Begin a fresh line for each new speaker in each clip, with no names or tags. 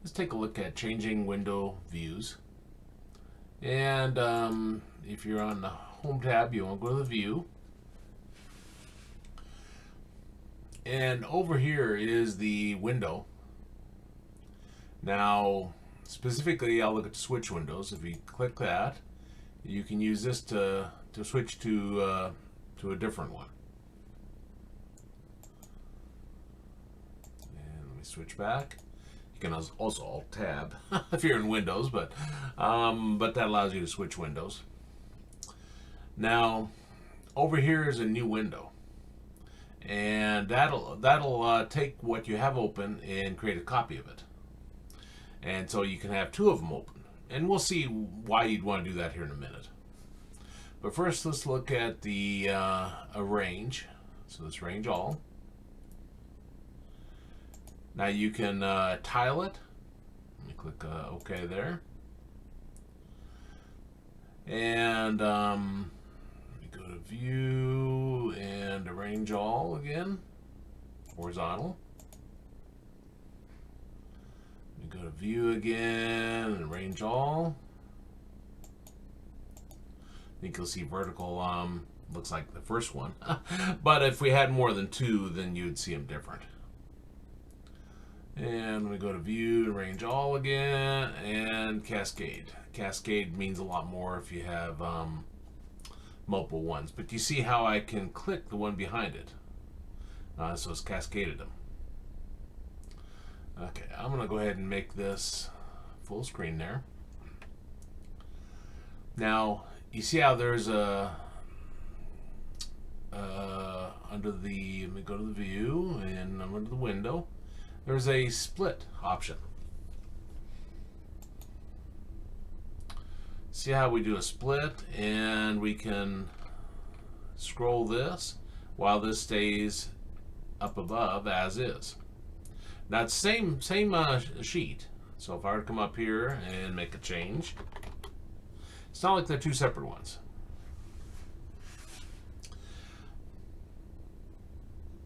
Let's take a look at changing window views. And if you're on the Home tab, you want to go to the View. And over here is the window. Now, specifically, I'll look at switch windows. If you click that, you can use this to switch to a different one. And let me switch back. You can also Alt-Tab if you're in Windows, but that allows you to switch windows. Now, over here is a new window, and that'll take what you have open and create a copy of it. And so you can have two of them open, and we'll see why you'd want to do that here in a minute. But first, let's look at the arrange. So let's range all. Now you can tile it. Let me click OK there. And let me go to View and Arrange All again. Horizontal. Let me go to View again and Arrange All. I think you'll see vertical looks like the first one. But if we had more than two, then you'd see them different. And we go to View, Arrange All again, and Cascade. Cascade means a lot more if you have multiple ones. But you see how I can click the one behind it. So it's cascaded them. Okay, I'm going to go ahead and make this full screen there. Now, you see how there's a under the, let me go to the View, and I'm under the window. There's a split option. See how we do a split, and we can scroll this while this stays up above as is. Now it's same sheet. So if I were to come up here and make a change, it's not like they're two separate ones.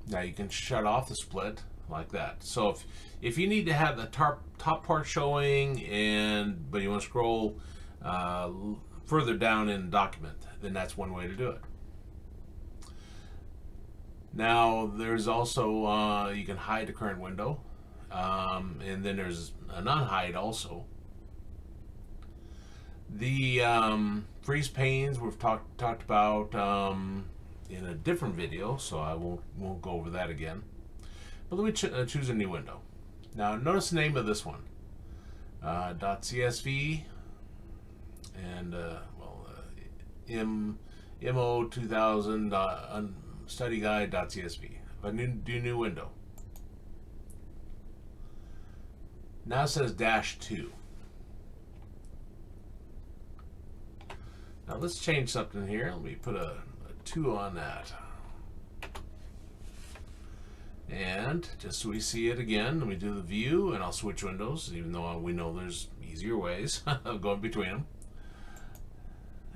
Now you can shut off the split like that. So if you need to have the top part showing but you want to scroll further down in the document, then that's one way to do it. Now there's also you can hide the current window, and then there's an unhide also. The freeze panes we've talked about in a different video, so I won't go over that again. But let me choose a new window. Now notice the name of this one, .csv, and MO-200 study guide.csv. If I do new window, now it says -2. Now let's change something here. Let me put a 2 on that. And just so we see it again, let me do the View, and I'll switch windows, even though we know there's easier ways of going between them.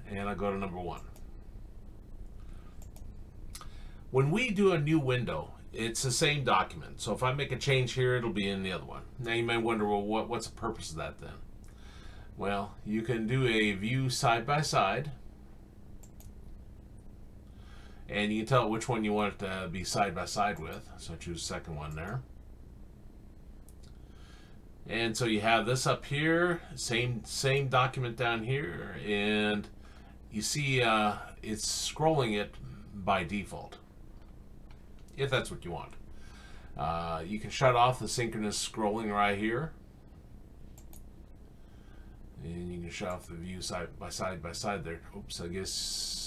And I'll go to number 1. When we do a new window, it's the same document. So if I make a change here, it'll be in the other one. Now you may wonder, well, what's the purpose of that then? Well, you can do a view side by side, and you can tell which one you want it to be side by side with. So I choose the second one there. And so you have this up here, same document down here, and you see it's scrolling it by default, if that's what you want. You can shut off the synchronous scrolling right here, and you can shut off the view side by side there. Oops, I guess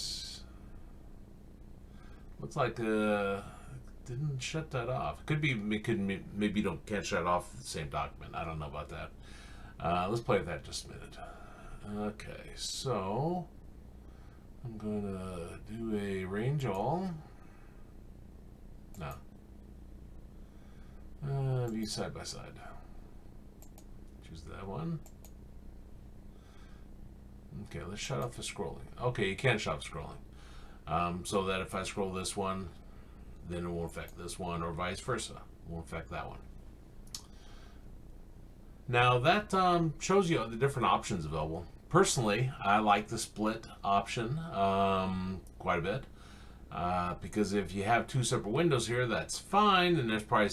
looks like didn't shut that off. Maybe you can't shut it off the same document. I don't know about that. Let's play with that just a minute. Okay, so I'm gonna do a range all. No. View side by side. Choose that one. Okay, let's shut off the scrolling. Okay, you can shut off scrolling. So that if I scroll this one, then it won't affect this one, or vice versa. It won't affect that one. Now that shows you the different options available. Personally, I like the split option quite a bit. Because if you have two separate windows here, that's fine, and there's probably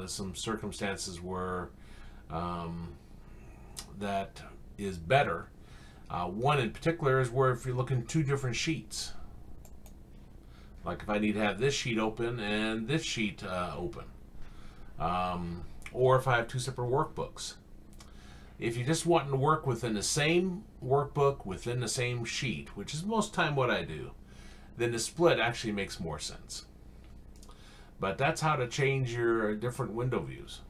some circumstances where that is better. One in particular is where if you're looking two different sheets, like if I need to have this sheet open and this sheet open, or if I have two separate workbooks. If you're just wanting to work within the same workbook, within the same sheet, which is most time what I do, then the split actually makes more sense. But that's how to change your different window views.